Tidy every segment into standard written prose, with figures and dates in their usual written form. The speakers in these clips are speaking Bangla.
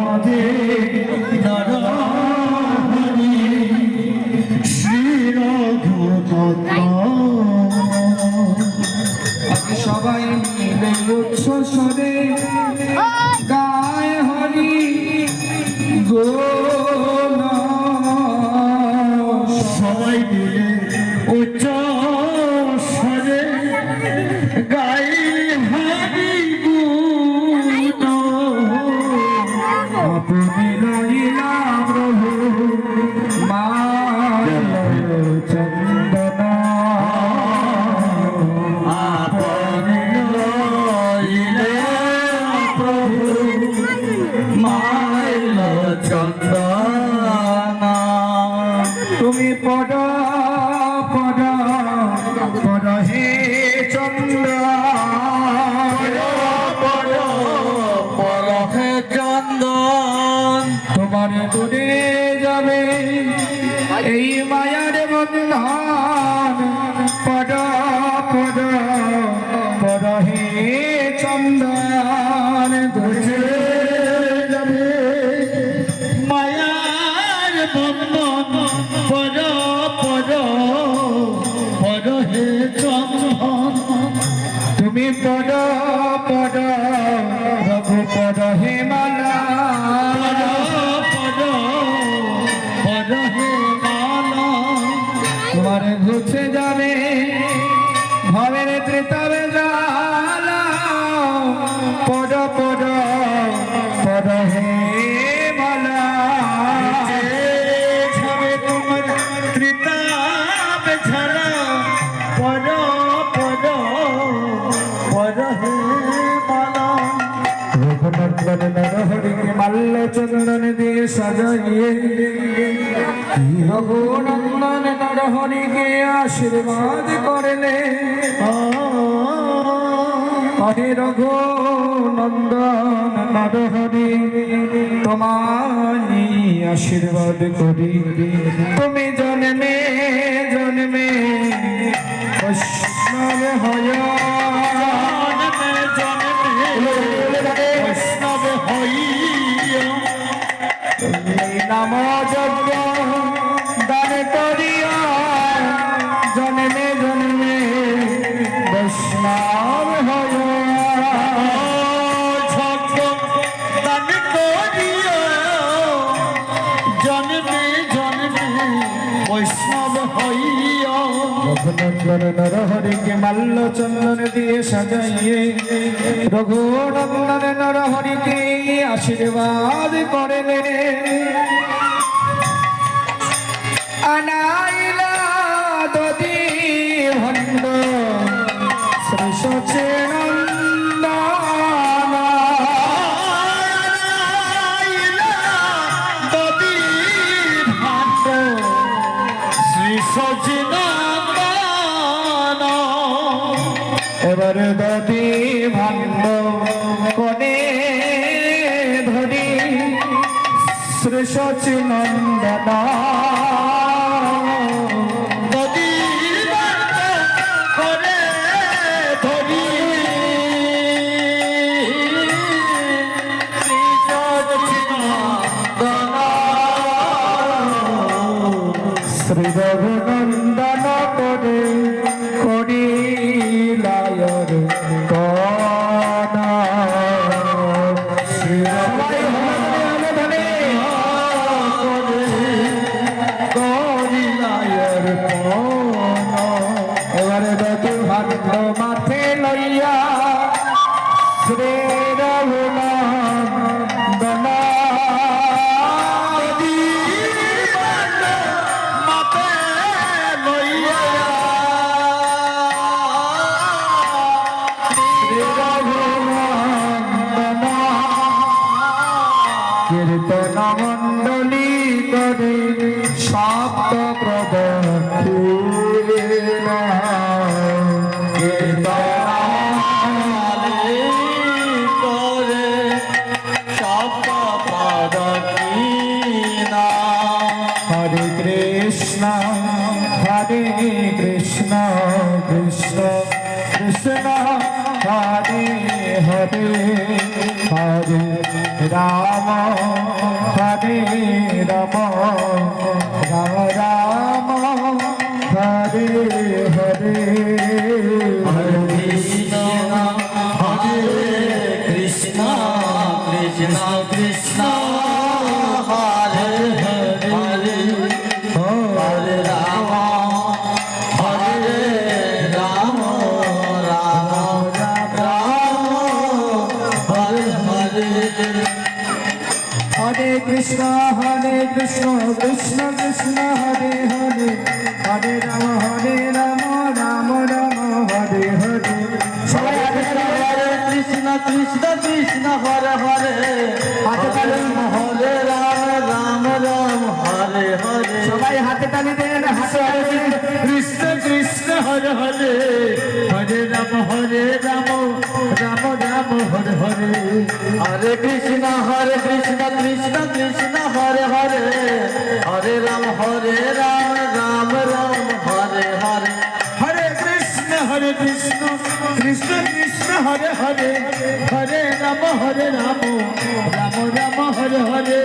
হরে নরহরি শ্রী রঘুনাথ। সবাই মিলে উচ্চ স্বরে গায় হরি গোন। সবাই মিলে উচ্চ স্বরে গাই হরি গুণ। আপনি লইলা প্রভু মাল চন্দন। আপনি লইলে প্রভু মাইল চন্দন। তুমি পদ পদ পদ হে চন্দ্র। পরহে চন্দন তোমার দূরে যাবে এই মায়ার বন্ধন। পদ পদ পদ হে চন্দন দূরে যাবে মায়ার বন্ধন। পর পর পর হে চন্দন। তুমি পদ পদ রঘু পদ হে মালা। পর পর হে মালা। তোমার ঘুছে যাবে ভাবের ত্রিতবে জালা। পদ পদ পদ হে মালা। ছবে তোমার ত্রিতাপ ছাড়া। পর পর পর হে মালা। রঘুনন্দন নরহরিকে মাল্য চন্দন দিয়ে সাজাইয়ে রঘুনন্দন নরহরিকে আশীর্বাদ করলে। আহে রঘুনন্দন নরহরি তোমায় আশীর্বাদ করি। তুমি জন্মে জন্মে বৈষ্ণব হয়। বৈষ্ণব হইয়া নাম যজ্ঞ দান করিয়া জন্মে জন্মে বৈষ্ণব হয়। দান করিয়া জন্মে জন্মে বৈষ্ণব হইয়া। রঘুনন্দন নরহরিকে মাল্য চন্দন দিয়ে সাজাইয়ে রঘুনন্দন নরহরিকে আশীর্বাদ করলে। আনাইলা দদি ভণ্ড শ্রী সচিনন্দন। দদি ভাণ্ড শ্রী সচিনন্দন। এবার দদি ভাণ্ড কোনে ধরি শ্রী সচিনন্দন। দদি ভাণ্ড করে ধরি শ্রী সচিনন্দন। শ্রী রঘুনন্দন করে করিলায়র কনা। শ্রী করিলায়র কনা। এবারে দু ভাণ্ড মাথে লইয়া শ্রী রঘুনন্দন মাতে লইয়া শ্রী রঘুনন্দন কীর্তন মণ্ডলী করে সপ্ত প্রদক্ষিণা। কীর্তন করে সব পদ কিনা। হরে কৃষ্ণ হরে কৃষ্ণ কৃষ্ণ কৃষ্ণ হরে হরে হরে রাম হরে রাম রাম রাম হরে হরে হরে কৃষ্ণ কৃষ্ণ কৃষ্ণ কৃষ্ণ হরে হরে হরে রাম হরে রাম রাম রাম হরে হরে হরে কৃষ্ণ কৃষ্ণ কৃষ্ণ হরে হরে হরে রাম রাম রাম হরে হরে সবাই হাতে তালি হরে কৃষ্ণ কৃষ্ণ কৃষ্ণ হরে হরে হরে হরে রাম রাম রাম হরে হরে সবাই হাতে তালি দেন হাতে কৃষ্ণ কৃষ্ণ হরে হরে হরে রাম রাম রাম হরে হরে হরে কৃষ্ণ কৃষ্ণ কৃষ্ণ হরে হরে হরে রাম রাম রাম হরে হরে হরে কৃষ্ণ কৃষ্ণ কৃষ্ণ হরে হরে হরে রাম রাম রাম হরে হরে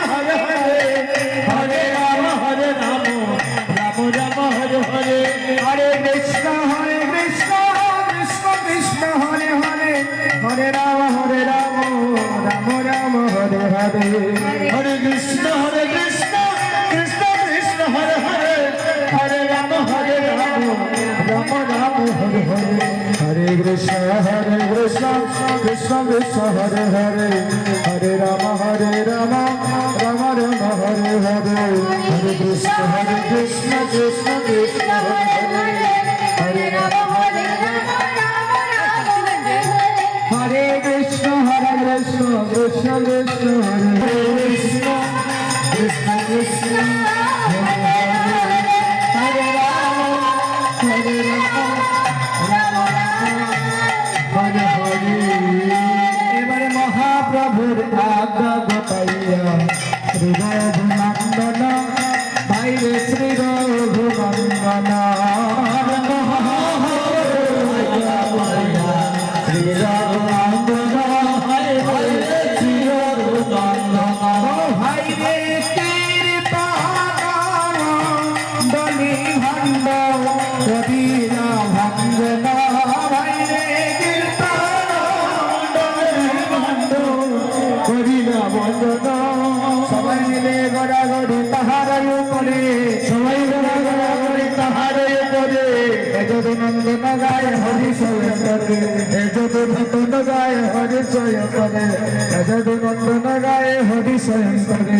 হরে হরে হরে রাম রাম রাম হরে হরে হরে কৃষ্ণ কৃষ্ণ কৃষ্ণ হরে হরে হরে রাম রাম রাম হরে হরে হরে কৃষ্ণ কৃষ্ণ কৃষ্ণ হরে হরে হরে রাম রাম রাম হরে হরে হরে কৃষ্ণ কৃষ্ণ কৃষ্ণ হরে হরে হরে রাম রাম রাম হরে হরে হরে কৃষ্ণ কৃষ্ণ কৃষ্ণ হরে হরে হরে রাম হরে কৃষ্ণ কৃষ্ণ কৃষ্ণ হরে হরে কৃষ্ণ কৃষ্ণ কৃষ্ণ হরে রাম হরে হরে এবারে মহাপ্রভুর আজ্ঞা গোপাইয়া শ্রী রঘুনন্দন বাইরে শ্রী রঘুনন্দন সবাই মিলে গড়াগড়ি তাহার উপরে সবাই গড়াগড়ি তাহার উপরে যদু নন্দন গায়ে হরি সয় করে যদু নন্দন গায়ে হরি সয় করে যদু নন্দন গায়ে হরি সয় করে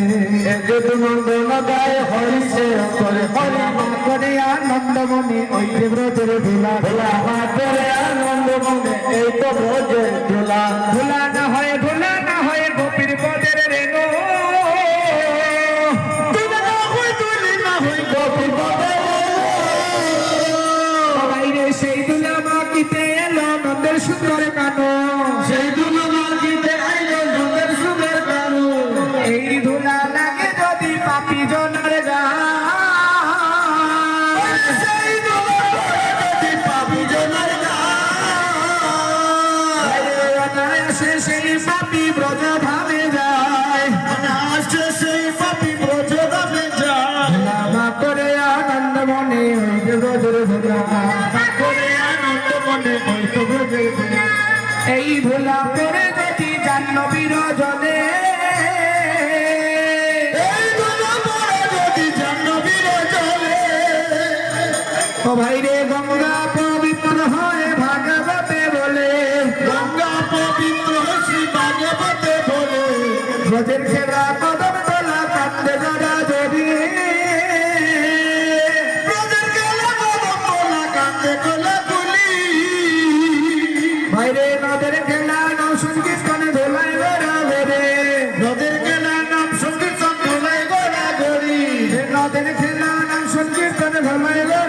যদু নন্দন গায়ে হরি সয় করে হরি করে আনন্দ মনে ওই যে ব্রজের ধুলা ধুলা করে আনন্দ মনে এই তো ব্রজের ধুলা ধুলা না হয় গোপীর পদের রেণু বাইরে সেই দুলা মাকিতে এলো নন্দের সুন্দর কানো সেই দুলো মাঝিতে আইলো নন্দের সুন্দর কানু এই ধুলা লাগে যদি পাপি জনের গান সেই দুলো যদি পাপি জনের অনায়াসে সেই পাপি ব্রজ ভাবে যায় আসছে সেই পাপি ব্রজ দামে যায় নামা করে আনন্দ মনে ওই যে ব্রজের ধুলা করে আনন্দ মনে হইতো ব্রজের ধুলা এই ধুলা করে যদি জাহ্নবীর জলে এই দুলো পরে যদি জাহ্নবীর চলে ও ভাই রে গঙ্গা পবিত্র হয় ভাগবতে বলে গঙ্গা পবিত্র শ্রী ভাগবতে বলে ব্রজের খেলা কদম তোলা কান্দে জড়া জড়ি ব্রজের গেলা কদম তোলা কান্দে কোলা গুলি ভাই রে নদের খেলা নাম সংকীর্তনে ধোলাই গড়া বেড়ে নদের গেলা নাম সংকীর্তন তোলাই গোড়া গড়ি নদের খেলা নাম সংকীর্তনে ধোলাই গড়া